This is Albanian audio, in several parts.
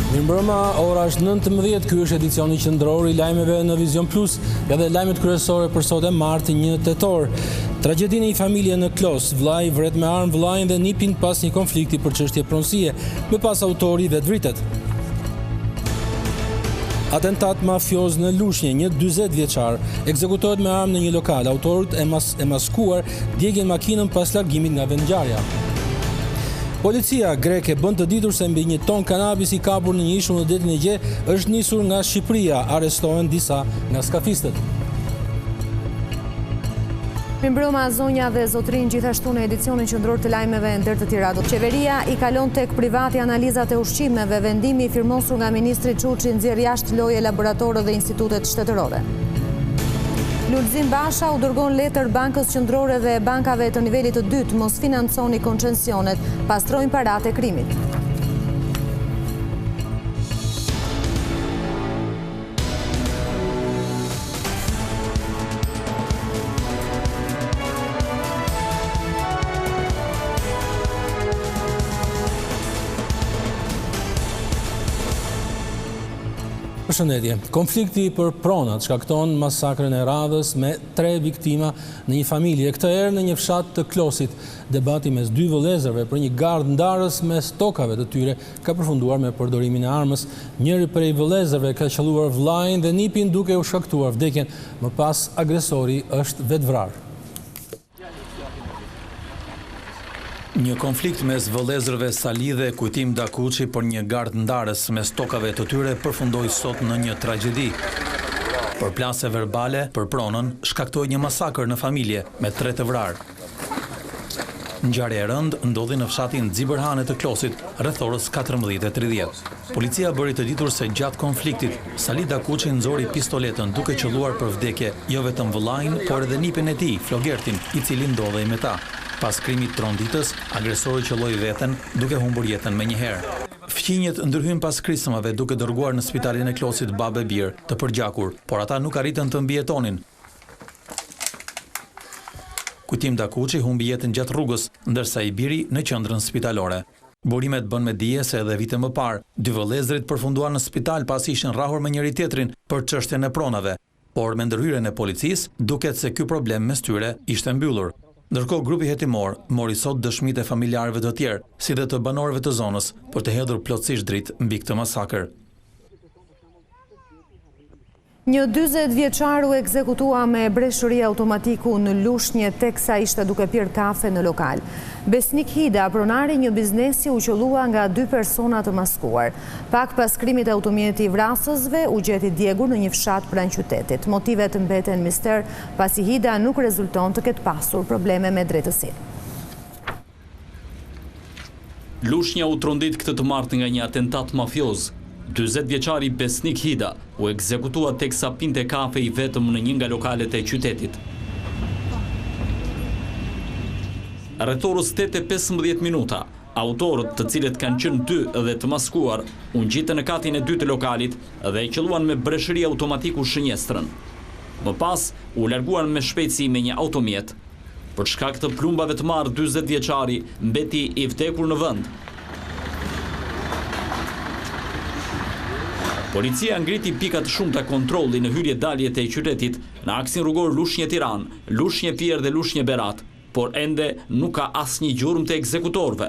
Mirëmbrëma, ora është 19, ky është edicioni qendror i lajmeve në Vizion Plus, edhe lajmet kryesore për sot e martë 1 tetor. Tragjedinë e një familje në Klos, vllai vret me armë vllain dhe nipin pas një konflikti për çështje pronësie, më pas autori vetvritet. Atentat mafioz në Lushnjë, një 40 vjeçar ekzekutohet me armë në një lokal. Autorët e maskuar djegën makinën pas largimit nga vendngjarja. Policia greke bën të ditur se mbi 1 ton kanabis i kapur në një ishull në detin e Gje është nisur nga Shqipëria. Arrestohen disa nga skafistët. Mirëmbrëma, zonja dhe zotrin, gjithashtu në edicionin qendror të lajmeve ndër të tjera. Qeveria i kalon tek privati analizat e ushqimeve, vendimi i firmosur nga ministri Çuçi nxjerr jashtë loje laboratorë dhe institutet shtetërore. Lulzim Basha u dërgon letër Bankës Qendrore dhe bankave të nivelit të dytë mos financoni koncesionet, pastrojnë paratë e krimit. Përshëndetje. Konflikti për pronat shkakton masakrën e radhës me 3 viktima në një familje. Këtë herë në një fshat të Klosit, debati mes 2 vëllezërve për një gardë ndarës mes tokave të tyre ka përfunduar me përdorimin e armës. Njëri prej vëllezërve ka qelluar vllain dhe nipin duke u shkaktuar vdekjen. Më pas agresori është vetvrarë. Një konflikt mes vëllezërve Sali dhe Kujtim Dakuçi për një gardë ndarës mes tokave të tyre përfundoi sot në një tragjedi. Për plase verbale për pronën shkaktoi një masakër në familje me 3 të vrarë. Ngjarja e rëndë ndodhi në fshatin Xibërhane të Klosit, rreth orës 14:30. Policia bëri të ditur se gjatë konfliktit, Sali Dakuçi nxori pistoletën duke qelluar për vdekje jo vetëm vëllain, por edhe nipin e tij, Flogertin, i cili ndodhej me ta. Pas krimit tronditës, agresori qelloi veten duke humbur jetën menjëherë. Fqinjet ndërhyn pas krismave duke dërguar në spitalin e Klosit babë e birë të përgjakur, por ata nuk arritën të mbijetonin. Kujtim Dakuçi humbi jetën gjatë rrugës, ndërsa i biri në qendrën spitalore. Burimet bën me dije se edhe vite më parë, 2 vëllezërit përfunduan në spital pasi ishin rrahur me njëri tjetrin për çështjen e pronave, por me ndërhyrjen e policisë duket se ky problem mes tyre ishte mbyllur. Ndërkohë grupi hetimor mori sot dëshmitë e familjarëve të tjerë, si dhe të banorëve të zonës, për të hedhur plotësisht dritë mbi këtë masakër. Një 40 vjeçar u ekzekutua me breshëri automatiku në Lushnjë teksa ishte duke pirë kafe në lokal. Besnik Hida, pronari një biznesi, u qellua nga 2 persona të maskuar. Pak pas krimit e automjeti i vrasësve u gjeti djegur në një fshat pranë qytetit. Motivet mbeten mister, pasi Hida nuk rezulton të ketë pasur probleme me drejtësinë. Lushnja u trondit këtë të martë nga një atentat mafioz. 40 vjeçari Besnik Hida u ekzekutua teksa pinte kafe i vetëm në një nga lokalet e qytetit. Rreth orës 8:15 minuta, autorët, të cilët kanë qenë 2 dhe të maskuar, u ngjitën në katin e 2 të lokalit dhe e qelluan me breshëri automatiku shënjestrën. Më pas, u larguan me shpejtësi me një automjet. Për shkak të plumbave të marrë, 40 vjeçari mbeti i vdekur në vend. Policia ngriti pikat shumëta kontrolli në hyrje-daljet e qytetit në aksin rrugor Lushnjë-Tiranë, Lushnjë-Fier dhe Lushnjë-Berat, por ende nuk ka asnjë gjurmë të ekzekutorëve.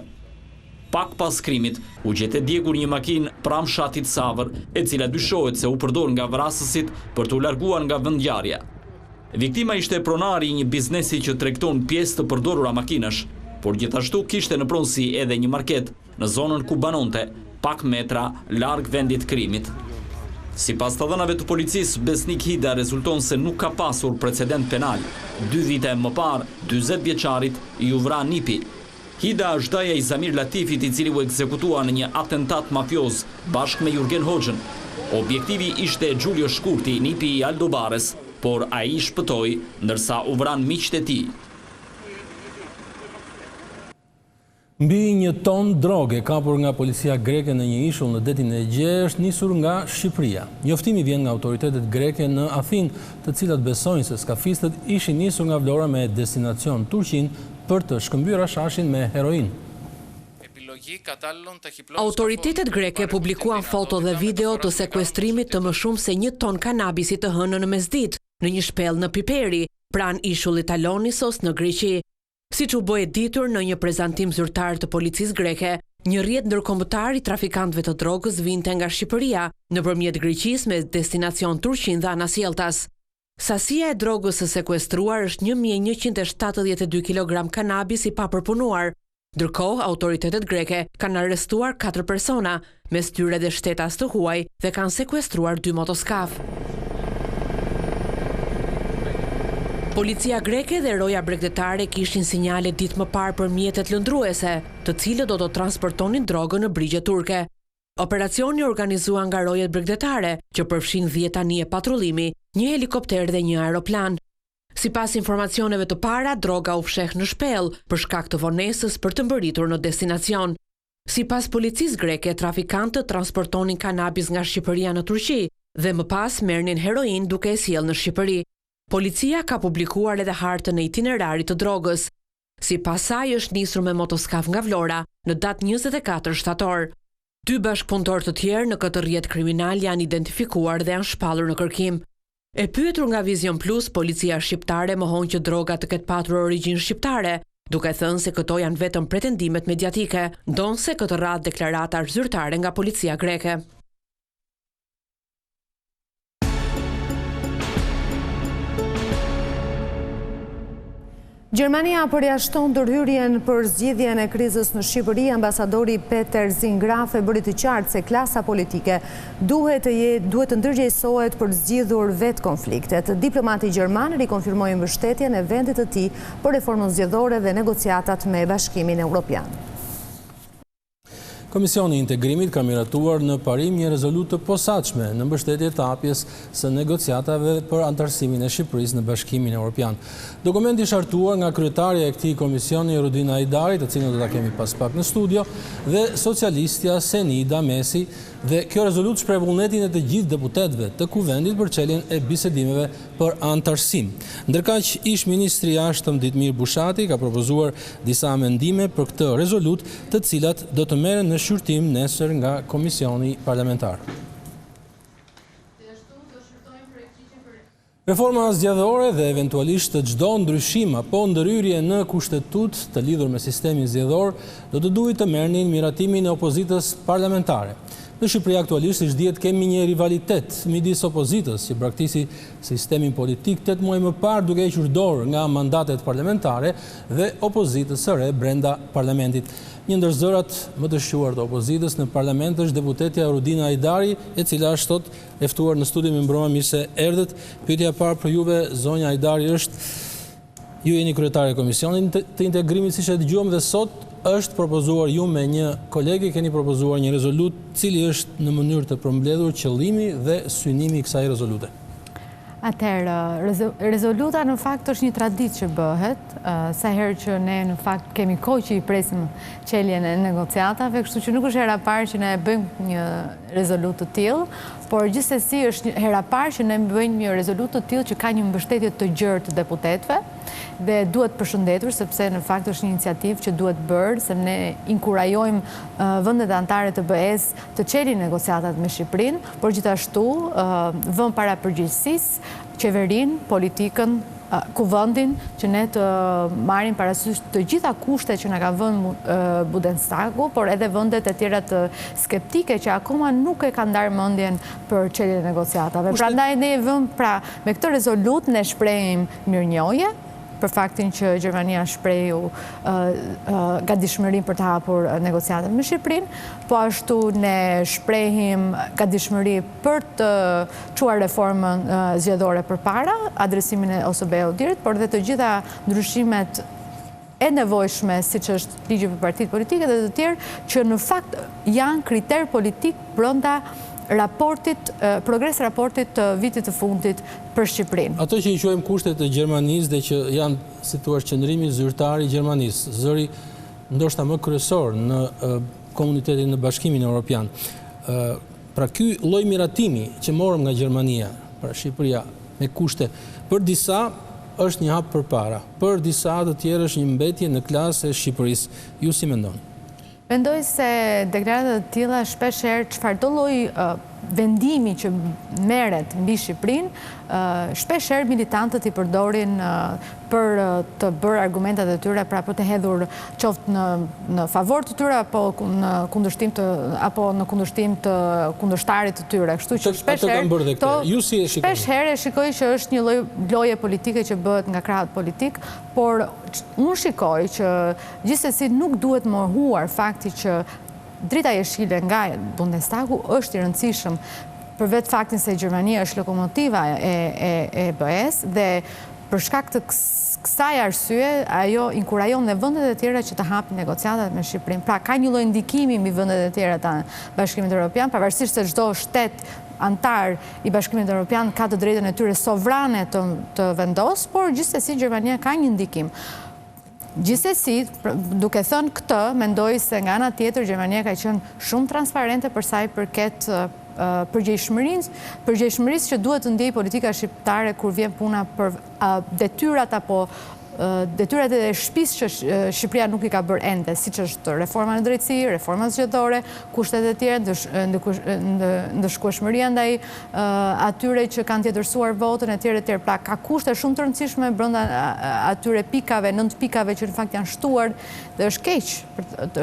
Pak pas krimit, u gjetë djegur një makinë pranë fshatit Savër, e cila dyshohet se u përdor nga vrasësit për t'u larguar nga vendngjarja. Viktima ishte pronari i një biznesi që tregton pjesë të përdorura makinash, por gjithashtu kishte në pronësi edhe një market në zonën ku banonte, pak metra larg vendit krimit. Sipas të dhënave të policisë, Besnik Hida rezulton se nuk ka pasur precedent penal. 2 vite më parë, 40 vjeçarit i u vra nipi. Hida është daja i Zamir Latifit, i cili u ekzekutua në një atentat mafioz bashkë me Jurgen Hoxhën. Objektivi ishte Gjulio Shkurti, nipi i Aldo Bares, por ai shpëtoi ndërsa u vran miqtë e tij. Mbi 1 ton droge kapur nga policia greke në një ishull në detin e Gje është nisur nga Shqipëria. Njoftimi vjen nga autoritetet greke në Athinë, të cilat besojnë se skafistët ishin nisur nga Vlora me destinacion Turqinë për të shkëmbyer shashin me heroin. Autoritetet greke publikuan foto dhe video të sekuestrimit të më shumë se 1 ton kanabisi të hënë në mesditë në një shpellë në Piperi, pranë ishullit Talonisos në Greqi. Siç u bë e ditur në një prezantim zyrtar të policisë greke, një rrjet ndërkombëtar i trafikantëve të drogës vinte nga Shqipëria nëpërmjet Greqisë me destinacion Turqinë dhe Anasjeltas. Sasia e drogës së sekuestruar është 1172 kg kanabis i papërpunuar. Ndërkohë, autoritetet greke kanë arrestuar 4 persona, mes tyre dhe shtetas të huaj, dhe kanë sekuestruar 2 motoskaf. Policia greke dhe roja bregdetare kishin sinjale ditë më parë për mjetet lëndruese, të cilët do të transportonin drogën në brigje turke. Operacioni organizuan nga rojet bregdetare, që përfshin 10 anije patrullimi, një helikopter dhe një aeroplan. Sipas informacioneve të para, droga u fsheh në shpellë për shkak të vonesës për të mbërritur në destinacion. Sipas policisë greke, trafikantët transportonin kanabis nga Shqipëria në Turqi dhe më pas merrnin heroin duke e sjellë në Shqipëri. Policia ka publikuar edhe hartën e itinerarit të drogës. Sipas saj është nisur me motoskaf nga Vlora në datë 24 shtator. 2 bashkëpunëtor të tjerë në këtë rrjet kriminal janë identifikuar dhe janë shpallur në kërkim. E pyetur nga Vizion Plus, policia shqiptare mohon që droga të ketë patur origjinë shqiptare, duke thënë se këto janë vetëm pretendimet mediatike, ndonse këtë radhë deklarata zyrtare nga policia greke. Gjermania përjashton ndërhyrjen për zgjidhjen e krizës në Shqipëri. Ambasadori Peter Zingrafe bëri të qartë se klasa politike duhet të ndërgjegjësohet për zgjidhur vetë konfliktet. Diplomati gjerman rikonfirmoi mbështetjen e vendit të tij për reformën zgjedhore dhe negociatat me Bashkimin Evropian. Komisioni i Integrimit ka miratuar në parim një rezolutë të posaçme në mbështetje të hapjes së negociatave për antarësimin e Shqipërisë në Bashkimin Evropian. Dokumenti shartuar nga kryetaria e këtij komisioni Rudina Hajdari, të cilën do ta kemi pas pak në studio, dhe socialistja Senida Mesi, dhe kjo rezolutë shpreh vullnetin e të gjithë deputetëve të kuvendit për çeljen e bisedimeve për antarësim. Ndërkaq, ish ministri i jashtëm Ditmir Bushati ka propozuar disa amendime për këtë rezolutë, të cilat do të merren në shqyrtim nesër nga Komisioni Parlamentar. Reforma zgjedhore dhe eventualisht çdo ndryshim apo ndërhyrje në kushtetut të lidhur me sistemin zgjedhor do të duhet të merrnin miratimin e opozitës parlamentare. Në Shqipëri aktualisht dihet kemi një rivalitet midis opozitës që braktisi sistemin politik 8 muaj më parë duke hequr dorë nga mandatet parlamentare dhe opozitës së re brenda parlamentit. Një ndër zërat më të shquar të opozitës në parlament është deputetja Rudina Hajdari, e cila është sot e ftuar në studio me mbroma. Mirë se erdhët. Pyetja e parë për juve, zonja Hajdari, është: ju jeni kryetare e Komisionit të Integrimit, siç e dëgjuam dhe sot është propozuar ju me një kolegi, keni propozuar një rezolut, cili është në mënyrë të përmbledhur qëllimi dhe synimi i kësaj rezolute? Atëherë, rezoluta në fakt është një traditë që bëhet, sa herë që ne në fakt kemi kohë që i presim çeljen e negociatave, kështu që nuk është hera parë që ne bëjmë një rezolutë të tillë, por gjithsesi është hera parë që ne bëjmë një rezolutë të tillë që ka një mbështetje të gjerë të deputetëve dhe duhet përshëndetur sepse në fakt është një iniciativë që duhet bërë, se ne inkurajojmë vendet anëtare të BE-s të çelin negociatat me Shqipërinë, por gjithashtu vëmë para përgjegjësisë qeverinë, politikën, kuvendin, që ne të marrim parasysh të gjitha kushtet që na ka vënë Bundestagu, por edhe vendet e tjera të skeptike që akoma nuk e kanë ndarë mendjen për çeljen e negociatave. Prandaj ne vëmë me këtë rezolutë ne shprehim mirënjohje për faktin që Gjermania shprehu gatishmërinë për të hapur negociatat me Shqipërinë, po ashtu ne shprehim gatishmëri për të çuar reformën zgjedhore përpara, adresimin e OSBE-ut direkt, por dhe të gjitha ndryshimet e nevojshme, siç është ligji për partitë politike dhe të tjerë, që në fakt janë kriter politik brenda progres raportit të vitit të fundit për Shqipërinë. Ato që i quajmë kushtet e Gjermanisë dhe që janë si thua qëndrimi zyrtar i Gjermanisë, zëri ndoshta më kryesor në komunitetin në Bashkimin Evropian. Pra ky lloj miratimi që morëm nga Gjermania, pra Shqipëria me kushte, për disa është një hap përpara, për disa të tjerë është një mbetje në klasë e Shqipërisë. Ju si mendoni? Mendoj se deklaratat të tilla shpesh herë çfarëdo lloj vendimi që merret mbi Shqipërinë, shpesh herë militantët i përdorin për të bërë argumentat e tyre, pra për të hedhur qoftë në favor të tyre apo në kundërshtim të kundërshtarit të tyre. Kështu që shpesh herë shikoj që është një lloj loje politike që bëhet nga krahët politik, por unë shikoj që gjithsesi nuk duhet mohuar fakti që drita jeshile nga Bundestagu është i rëndësishëm për vetë faktin se Gjermania është lokomotiva e BE-s dhe për shkak të kësaj arsye ajo inkurajon dhe vendet e tjera që të hapin negociatat me Shqipërinë. Pra ka një lloj ndikimi mbi vendet e tjera të Bashkimit Evropian, pavarësisht se çdo shtet antar i Bashkimit Evropian ka të drejtën e tyre sovrane të vendos, por gjithsesi Gjermania ka një ndikim. Gjithsesi, duke thënë këtë, mendoj se nga ana tjetër Gjermania ka qenë shumë transparente për sa i përket përgjegjshmërisë që duhet të ndjejë politika shqiptare kur vjen puna për detyrat apo detyrat e shtëpisë që Shqipëria nuk i ka bërë ende, siç është reforma në drejtësi, reforma zgjedhore, kushtet e tjera, ndëshkueshmëria ndaj atyre që kanë tjetërsuar votën e tjerë. Pra ka kushte shumë të rëndësishme brenda atyre pikave, 9 pikave që në fakt janë shtuar dhe është keq,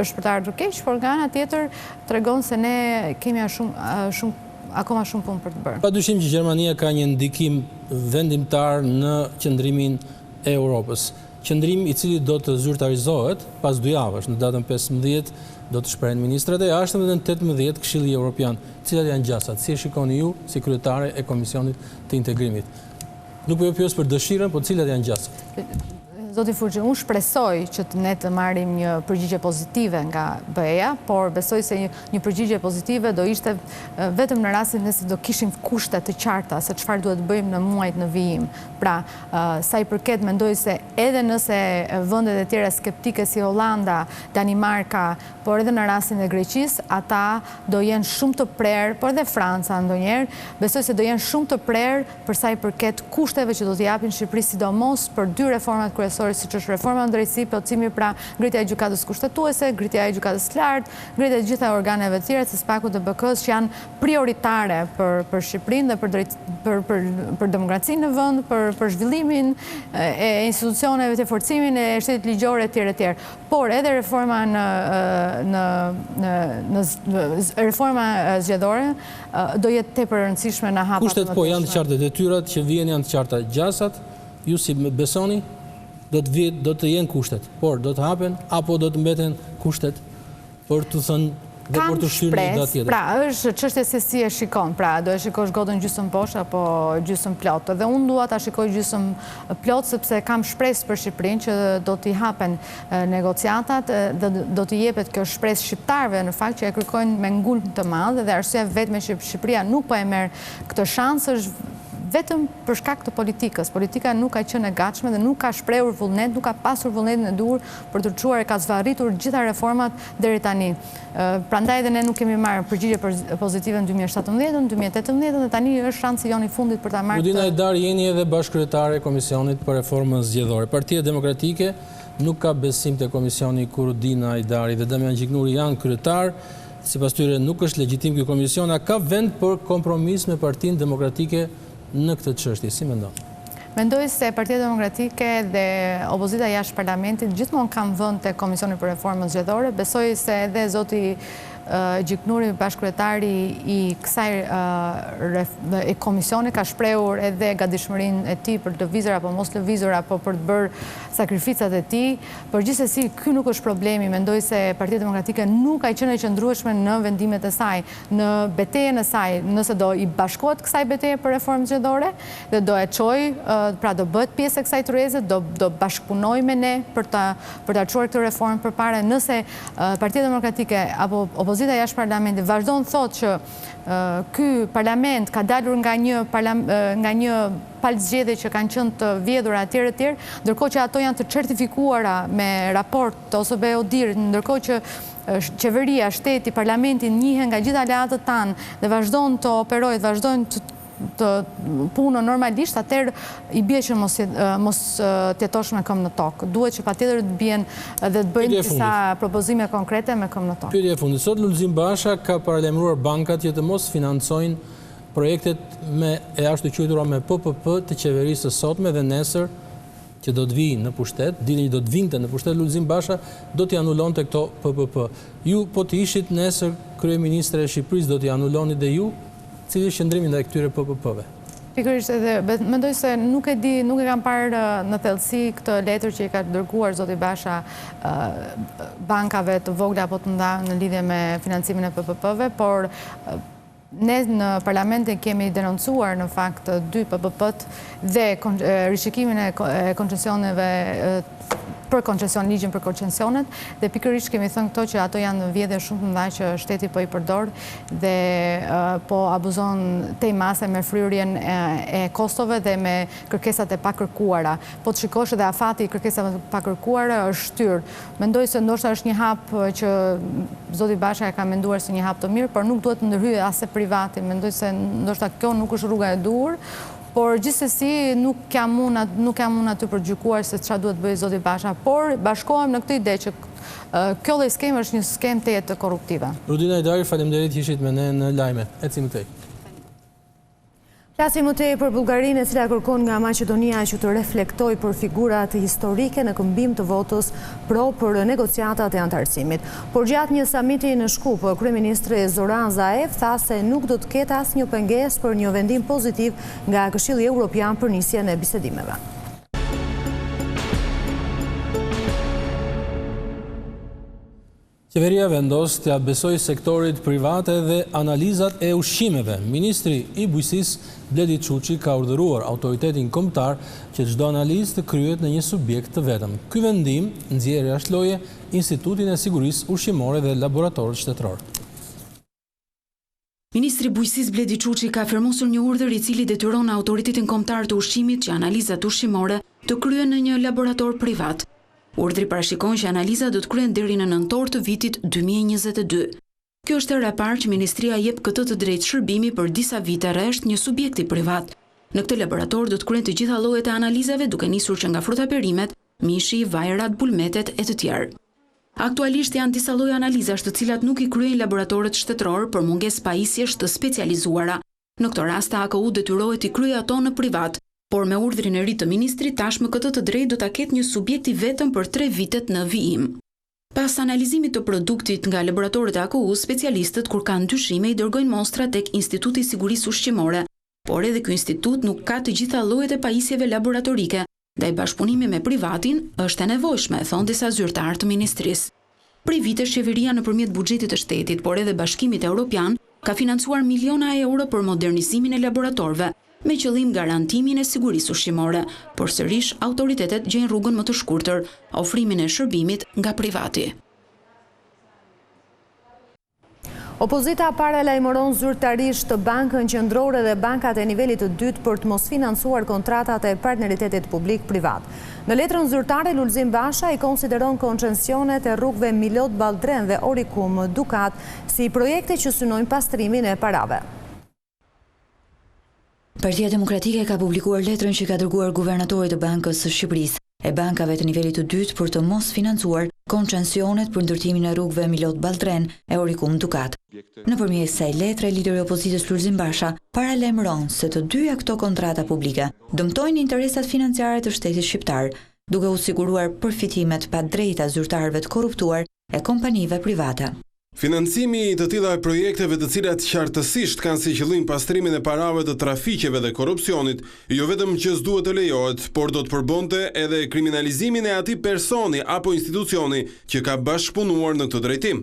është për të ardhur keq, por nga ana tjetër tregon se ne kemi akoma shumë punë për të bërë. Padyshim që Gjermania ka një ndikim vendimtar në qëndrimin e Europës. Qëndrim i cili do të zyrtarizohet pas 2 javësh, në datën 15 do të shprehen ministrat e jashtëm dhe në 18 Këshilli Evropian. Cilat janë gjasat? Si e shikoni ju si kryetare e Komisionit të Integrimit? Nuk po ju pyes për dëshirën, po cilat janë gjasat? Zoti Furxhi, unë shpresoj që ne të marrim një përgjigje pozitive nga BE-ja, por besoj se një përgjigje pozitive do ishte vetëm në rastin nëse do kishim kushte të qarta se çfarë duhet bëjmë në muajt në vijim. Pra, sa i përket mendoj se edhe nëse vendet e tjera skeptike si Hollanda, Danimarka, por edhe në rastin e Greqisë, ata do jenë shumë të prerë, por edhe Franca ndonjëherë, besoj se do jenë shumë të prerë për sa i përket kushteve që do t'i japin Shqipërisë, sidomos për 2 reformat kryesore, siç është reforma në drejtësi, plotësimi pra ngritja e gjykatës kushtetuese, ngritja e gjykatës së lartë, ngritja e gjitha organeve të tjera të SPAK-ut dhe BK-s që janë prioritare për Shqipërinë dhe për demokracinë në vend, për zhvillimin e institucioneve të forcimin e shtetit ligjor e tjerë. Por edhe reforma reforma zgjedhore do jetë tepër e rëndësishme në hapat. Kushtet po janë të qarta, detyrat që vijnë janë të qarta, gjasat, ju si besoni do të jenë kushtet, por do të hapen apo do të mbeten kushtet për të thënë dhe për të shtyr në datë tjetër. Pra, është çështje se si e shikon. Pra, do e shikosh godën gjysmë poshtë apo gjysmë plot. Dhe unë dua ta shikoj gjysmë plot sepse kam shpresë për Shqipërinë që do t'i hapen negociatat dhe do t'i jepet kjo shpresë shqiptarëve në fakt që e kërkojnë me ngulm të madh dhe arsyeja vetëm që Shqipëria nuk po e merr këtë shans është vetëm për shkak të politikës. Politika nuk ka qenë e gatshme dhe nuk ka shprehur vullnet, nuk ka pasur vullnetin e duhur për të çuar e ka zvarritur gjitha reformat deri tani. Prandaj edhe ne nuk kemi marrë përgjigje pozitive në 2017, 2018 dhe tani është shansi jon i fundit për ta marrë. Udina Hajdar, jeni edhe bashkëkryetare e Komisionit për Reformën Zgjedhore. Partia Demokratike nuk ka besim te komisioni kur Udina Hajdari dhe Damian Gjiknuri janë kryetar. Sipas tyre nuk është legjitim ky komision, a ka vend për kompromis me Partinë Demokratike në këtë çështje, si mendon? Mendoj se Partia Demokratike dhe opozita jashtë parlamentit gjithmonë kanë vënë te Komisioni për Reformën Zgjedhore. Besoj se edhe zoti Gjiknuri, bashkëkryetari i kësaj komisioni, ka shprehur edhe gatishmërinë e tij për të lëvizur apo mos lëvizur apo për të bërë sakrificat e tij. Por gjithsesi ky nuk është problemi. Mendoj se Partia Demokratike nuk ka qenë e qëndrueshme në vendimet e saj, në betejën e saj, nëse do i bashkohet kësaj beteje për reformë zgjedhore dhe do e çojë, pra do bëhet pjesë e kësaj tyreze, do bashkëpunojë me ne për ta çuar këtë reformë përpara. Nëse Partia Demokratike apo opozita jashtë parlamentit vazhdon thotë që ky parlament ka dalur nga një palë zgjedhje që kanë qenë të vjedhura etj, ndërkohë që ato janë të certifikuara me raport ose ODIR, ndërkohë që qeveria, shteti, parlamenti njihen nga gjithë aleatët tanë dhe vazhdojnë të operojnë, vazhdojnë të punën normalisht, atëherë i bie që mos tjetosh me këmbë në tokë. Duhet që patjetër të bien dhe të bëjnë disa propozime konkrete me këmbë në tokë. Pyetja e fundit. Sot Lulzim Basha ka paralajmëruar bankat që të mos financojnë projektet e ashtu quajtura me PPP të qeverisë së sotme dhe nesër që do të vijnë në pushtet, ditën që do të vinte në pushtet Lulzim Basha do t'i anulonte këto PPP. Ju po të ishit nesër kryeministre e Shqipërisë do t'i anuloni dhe ju, cili është qëndrimi ndaj këtyre PPP-ve? Pikërisht edhe mendoj se nuk e kam parë në thellësi këtë letër që i ka dërguar zoti Basha bankave të vogla apo të mëdha në lidhje me financimin e PPP-ve, por ne në parlament kemi denoncuar në fakt 2 PPP-t dhe rishikimin e koncesioneve për koncesion, ligjin për koncesionet, dhe pikërisht kemi thënë këto që ato janë vjedhje shumë të mëdha që shteti po i përdor dhe po abuzon tej mase me fryrjen e kostove dhe me kërkesat e pakërkuara. Po të shikosh edhe afati i kërkesave të pakërkuara është shtyr. Mendoj se ndoshta është një hap që zoti Basha e ka menduar si një hap të mirë, por nuk duhet të ndërhyjë as e privati. Mendoj se ndoshta kjo nuk është rruga e duhur. Por gjithsesi nuk jam unë aty për gjykuar se çfarë duhet bëjë zoti Basha, por bashkohem në këtë ide që kjo lloj skeme është një skemë tejet korruptive. Rudina Hajdari, faleminderit që ishit me ne në Lajme. Ecim këtej. Flasim më tej për Bullgarinë, e cila kërkon nga Maqedonia që të reflektoj për figurat historike në këmbim të votës pro për negociatat e antarësimit. Por gjatë një samiti në Shkup, kryeministri Zoran Zaev tha se nuk do të ketë asnjë pengesë për një vendim pozitiv nga Këshilli Evropian për nisjen e bisedimeve. Qeveria vendos t'ia besoj sektorit private dhe analizat e ushqimeve. Ministri i Bujqësisë Bledi Çuçi ka urdhëruar autoritetin kombëtar që çdo analizë të kryhet në një subjekt të vetëm. Ky vendim nxjerr jashtëloje Institutin e Sigurisë Ushqimore dhe Laboratorët Shtetëror. Ministri i Bujqësisë Bledi Çuçi ka firmosur një urdhër i cili detyron autoritetin kombëtar të ushqimit që analizat ushqimore të kryen në një laborator privat. Urdhri parashikon që analiza do të kryhen deri në nëntor të vitit 2022. Kjo është hera e parë që ministria jep këtë të drejtë shërbimi për disa vite rresht një subjekti privat. Në këtë laborator do të kryhen të gjitha llojet e analizave, duke nisur që nga frutaperimet, mishi, vajrat, bulmetet e të tjerë. Aktualisht janë disa lloje analizash të cilat nuk i kryejnë laboratorët shtetëror për mungesë pajisjesh të specializuara. Në këtë rast AKU detyrohet i kryejë ato në privat. Por me urdhrin e ri të ministrit, tashmë këtë të drejtë do ta ketë një subjekt i vetëm për 3 vitet në vijim. Pas analizimit të produktit nga laboratorët e AKU, specialistët kur kanë dyshime i dërgojnë mostra tek Instituti i Sigurisë Ushqimore, por edhe ky institut nuk ka të gjitha llojet e pajisjeve laboratorike, ndaj bashkëpunimi me privatin është e nevojshme, thon disa zyrtarë të ministrisë. Prej vitesh qeveria nëpërmjet buxhetit të shtetit, por edhe Bashkimit Evropian, ka financuar miliona euro për modernizimin e laboratorëve, me qëllim garantimin e sigurisë ushqimore, por sërish autoritetet gjejnë rrugën më të shkurtër, ofrimin e shërbimit nga privati. Opozita paralajmëron zyrtarisht bankën qendrore dhe bankat e nivelit të dytë për të mos financuar kontratat e partneritetit publik-privat. Në letrën zyrtare, Lulzim Basha i konsideron koncesionet e rrugëve Milot Balltren dhe Orikum Dukat si projekte që synojnë pastrimin e parave. Partia Demokratike ka publikuar letrën që ka dërguar guvernatorit të Bankës së Shqipërisë e bankave të nivelit të dytë për të mos financuar koncesionet për ndërtimin e rrugëve Milot Balltren e Orikum Dukat. Nëpërmjet kësaj letre, lideri i opozitës Lulzim Basha paralajmëron se të dyja këto kontrata publike dëmtojnë interesat financiare të shtetit shqiptar, duke u siguruar përfitimet pa drejta zyrtarëve të korruptuar e kompanive private. Financimi i të tilla projekteve të cilat qartësisht kanë si qëllim pastrimin e parave të trafiqeve dhe korrupsionit, jo vetëm që s'duhet të lejohet, por do të përbonte edhe kriminalizimin e atij personi apo institucioni që ka bashkëpunuar në këtë drejtim.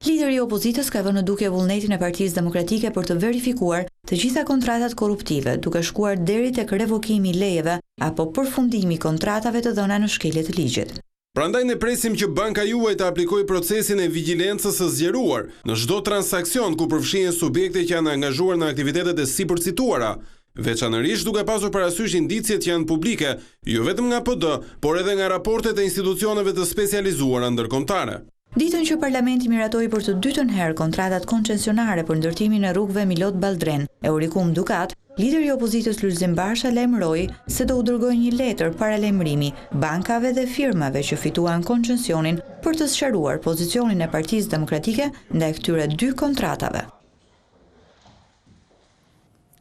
Lideri i opozitës ka vënë në dukje vullnetin e Partisë Demokratike për të verifikuar të gjitha kontratat korruptive, duke shkuar deri tek revokimi i lejeve apo përfundimi i kontratave të dhëna në shkelje të ligjit. Prandaj ne presim që banka juaj të aplikojë procesin e vigjilencës së zgjeruar në çdo transakcion ku përfshihen subjekte që janë angazhuar në aktivitetet e sipërcituara, veçanërisht duke pasur parasysh indicjet që janë publike, jo vetëm nga PD, por edhe nga raportet e institucioneve të specializuara ndërkombëtare. Ditën që Parlamenti miratoi për të dytën herë kontratat koncesionare për ndërtimin e rrugëve Milot Balltren e Urikum Dukat, lideri i opozitës Lulzim Basha lajmëroi se do u dërgojë një letër paralajmërimi bankave dhe firmave që fituan koncesionin për të sqaruar pozicionin e Partisë Demokratike ndaj këtyre dy kontratave.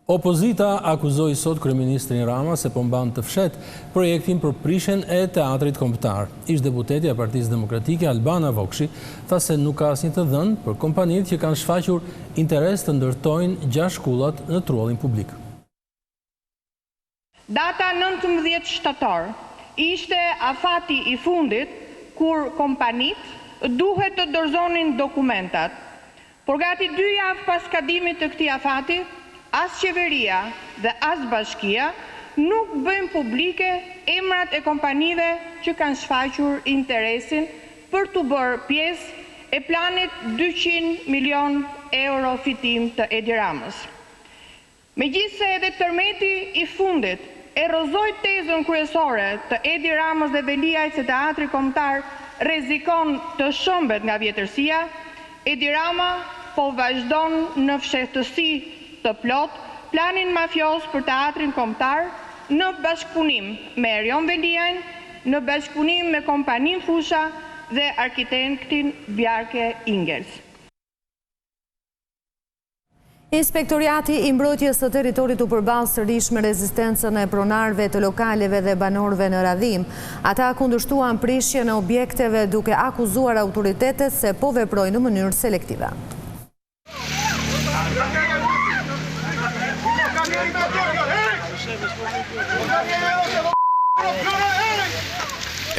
Opozita akuzoi sot kryeministrin Rama se po mban të fshet projektin për prishjen e teatrit kombëtar. Ish-deputeti e Partisë Demokratike Albana Vokshi tha se nuk ka asnjë të dhënë për kompanitë që kanë shfaqur interes të ndërtojnë 6 shkullat në trullin publik. Data 19 shtator ishte afati i fundit kur kompanitë duhet të dorëzonin dokumentat. Por gati 2 javë pas kadimit të këtij afati, as qeveria dhe as bashkia nuk bëjnë publike emrat e kompanive që kanë shfaqur interesin për të bërë pjesë e planit 200 milion euro fitim të Edi Ramës. Megjithse edhe tërmeti i fundit erozoi tezën kryesore të Edi Ramës dhe veliajt se teatri kombëtar rrezikon të shëmbet nga vjetërsia, Edi Rama po vazhdon në fshehtësi të plot planin mafios për teatrin kombëtar në bashkëpunim me Erion Veliajn, në bashkëpunim me kompanin Fusha dhe arkitektin Bjarke Ingels. Inspektoriati i mbrojtjes së territorit u përballë sërish me rezistencën e pronarëve të lokaleve dhe banorëve në radhim. Ata kundërshtuan prishjen e objekteve duke akuzuar autoritetet se po veprojnë në mënyrë selektive.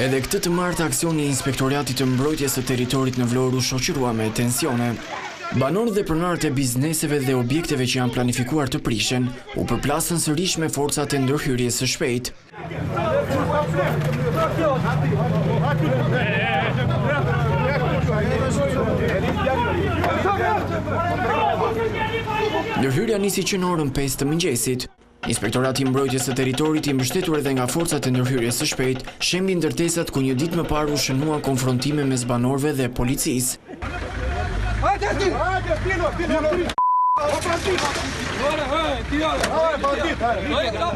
Edhe këtë të martë aksioni i Inspektoriatit të mbrojtjes së territorit në Vlorë u shoqërua me tensione. Banorët dhe pronarët e bizneseve dhe objekteve që janë planifikuar të prishen u përplasën sërish me forcat e ndërhyrjes së shpejtë. Ndërhyrja nisi që në orën 5 të mëngjesit. Inspektorati i mbrojtjes së territorit i mbështetur edhe nga forcat e ndërhyrjes së shpejtë shembi ndërtesat ku një ditë më parë u shënua konfrontime mes banorëve dhe policisë.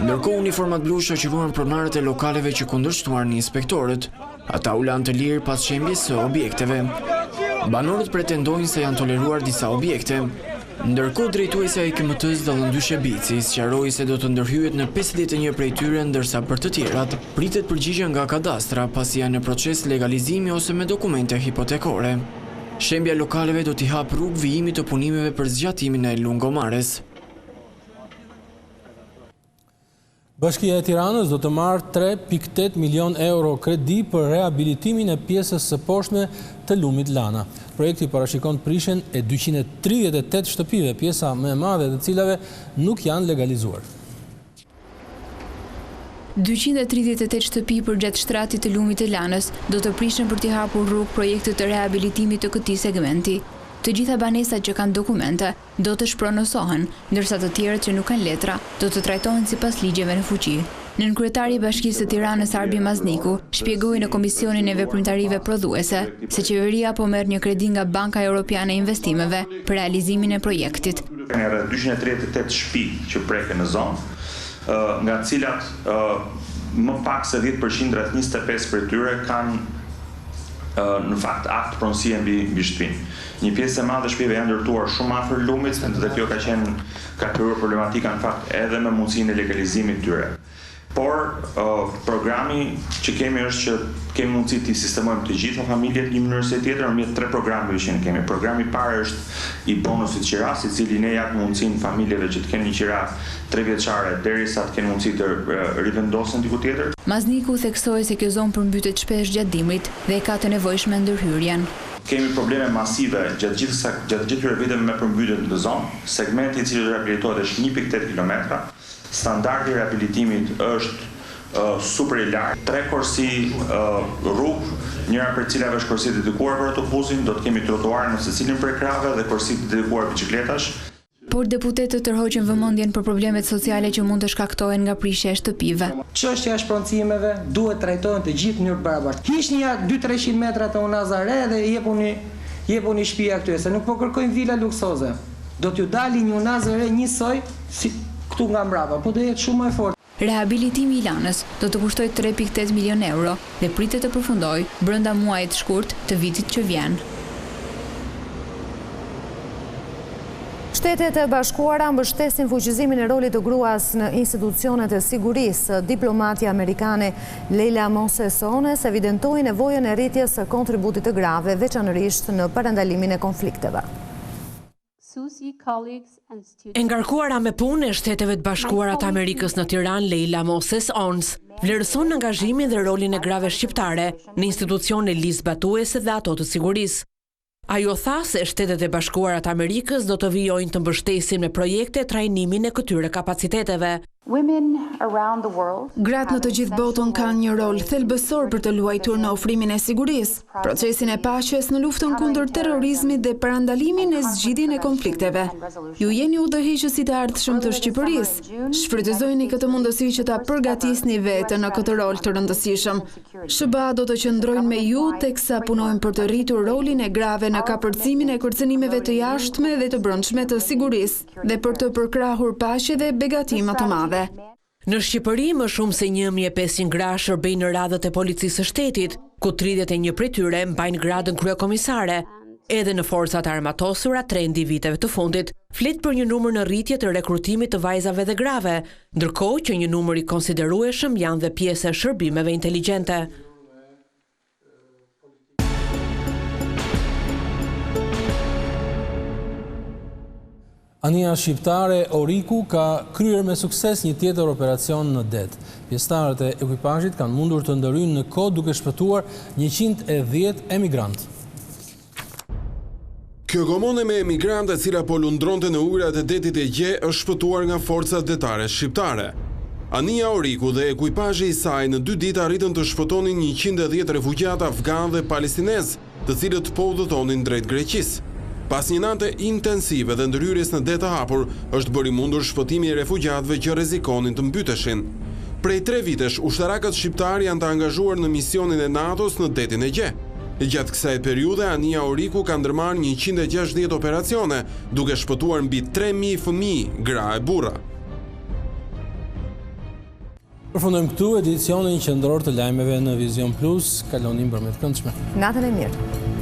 Ndërkohë uniformat blu shoqëruan pronarët e lokaleve që kundërshtuan inspektorët. Ata u lanë të lirë pas shembjes së objekteve. Banorët pretendojnë se janë toleruar disa objekte. Ndërkohë drejtuesja e KMT-s Dallëndyshe Bici sqaroi se do të ndërhyjet në 51 prej tyre, ndërsa për të tjerat pritet përgjigje nga kadastra pasi janë në proces legalizimi ose me dokumente hipotekore. Shembja lokaleve do t'i hap rrugë vijimit të punimeve për zgjatimin e lungomares. Bashkia e Tiranës do të marrë 3.8 milion euro kredi për rehabilitimin e pjesës së poshtme të lumit Lana. Projekti parashikon prishjen e 238 shtëpive, pjesa më e madhe të cilave nuk janë legalizuar. 238 shtëpi për gjatë shtratit të lumit të Lanës do të prishen për t'i hapur rrugë projektet të rehabilitimit të këtij segmenti. Të gjitha banesat që kanë dokumente do të shpronosohen, ndërsa të tjerët që nuk kanë letra do të trajtohen sipas ligjeve në fuqi. Nënkryetari i Bashkisë së Tiranës Arbi Mazniku shpjegoi në Komisionin e Veprimtarive Prodhuese se qeveria po merr një kredi nga Banka Europiane e Investimeve për realizimin e projektit. Kanë rreth 238 shtëpi që preken në zonë, nga të cilat më pak se 10%, rreth 25 për tyre kanë në fakt akt pronësie mbi shtëpinë. Një pjesë e madhe shtëpive janë ndërtuar shumë afër lumit dhe kjo ka kryer problematika në fakt edhe me mundësinë e legalizimit tyre. Por programi që kemi është që kemi mundësi të sistemojmë të gjitha familjet një mënyrë se tjetër nëpërmjet 3 programeve që ne kemi. Programi i parë është i bonusit qiras, i cili ne jap mundësinë familjeve që të kenë një qira 3 vjeçare derisa të kenë mundësi të rivendosen diku tjetër. Mazniku theksoi se kjo zonë përmbytet shpesh gjatë dimrit dhe ka të nevojshme ndërhyrjen. Kemi probleme masive gjatë gjithë këtyre viteve me përmbytjet në zonë. Segmenti i cili rehabilitohet është 1.8 kilometra. Standardi i rehabilitimit është super i lartë. 3 korsi rrugë, njëra për cilave është korsi dedikuar për autobusin, do të kemi trotuar në secilin prej krave dhe korsi dedikuar biçikletash. por deputetët tërhoqën vëmendjen për problemet sociale që mund të shkaktohen nga prishja e shtëpive. Çështja e shpronësimeve duhet trajtohen të gjithë në mënyrë të barabartë. Hiqni ja 200-300 metra të unazare dhe jepuni shtëpia këtyre, se nuk po kërkojnë vila luksoze. Do t'ju dali një unazare njësoj si këtu nga mbrapa, po do jetë shumë më e fortë. Rehabilitimi i lanës do të kushtoj 3.8 milion euro dhe pritet të përfundojë brenda muajit shkurt të vitit që vjen. Shtetet e Bashkuara mbështesin fuqizimin e rolit të gruas në institucionet e sigurisë. Diplomatja amerikane Leila Mosesones evidentoi nevojën e rritjes së kontributit të grave, veçanërisht në parandalimin e konflikteve. E ngarkuara me punë e Shteteve të Bashkuara të Amerikës në Tiranë, Leila Mosesones vlerëson angazhimin dhe rolin e grave shqiptare në institucione lisbatuese dhe ato të sigurisë. Ajo tha se Shtetet e Bashkuara të Amerikës do të vijojnë të mbështesin me projekte trajnimin e këtyre kapaciteteve. Gratë në të gjithë botën kanë një rol thelbësor për të luajtur në ofrimin e sigurisë, procesin e paqes në luftën kundër terrorizmit dhe parandalimin e zgjidhjen e konflikteve. Ju jeni udhëheqësit e ardhshëm të Shqipërisë. Shfrytëzojeni këtë mundësi që ta përgatisni veten në këtë rol të rëndësishëm. SBA do të qëndrojnë me ju teksa punojnë për të rritur rolin e grave në kapërcimin e kërcënimeve të jashtme dhe të brendshme të sigurisë dhe për të përkrahur paqe dhe begatima të madhe. Në Shqipëri, më shumë se 1500 gra shërbejnë në radhët e policisë së shtetit, ku 31 prej tyre mbajnë gradën kryekomisare. Edhe në forcat armatosura, trendi i viteve të fundit flet për një numër në rritje të rekrutimit të vajzave dhe grave, ndërkohë që një numër i konsiderueshëm janë dhe pjesë e shërbimeve inteligjente. Ania shqiptare Oriku ka kryer me sukses një tjetër operacion në det. Pjesëtarët e ekipazhit kanë mundur të ndërhyjnë në kohë duke shpëtuar 110 emigrantë. Kjo gomone me emigrantë e cila po lundronte në ujërat e detit e Gje është shpëtuar nga forcat detare shqiptare. Ania Oriku dhe ekipazhi i saj në 2 ditë arritën të shpëtonin 110 refugjata afgan dhe palestinez, të cilët po udhëtonin drejt Greqisë. Pas një nate intensive dhe ndërhyrjes në det të hapur, është bëri mundur shpëtimi i refugjatëve që rrezikonin të mbyteshin. Prej 3 vitesh, ushtarakët shqiptar janë të angazhuar në misionin e NATO-s në detin e Gje. Gjatë kësaj periudhe, Ania Oriku ka ndërmarrë 160 operacione, duke shpëtuar mbi 3000 fëmijë, gra e burra. Përfundojmë këtu edicionin qendror të lajmeve në Vizion Plus. Kalonim përmet këndshme. Natën e mirë.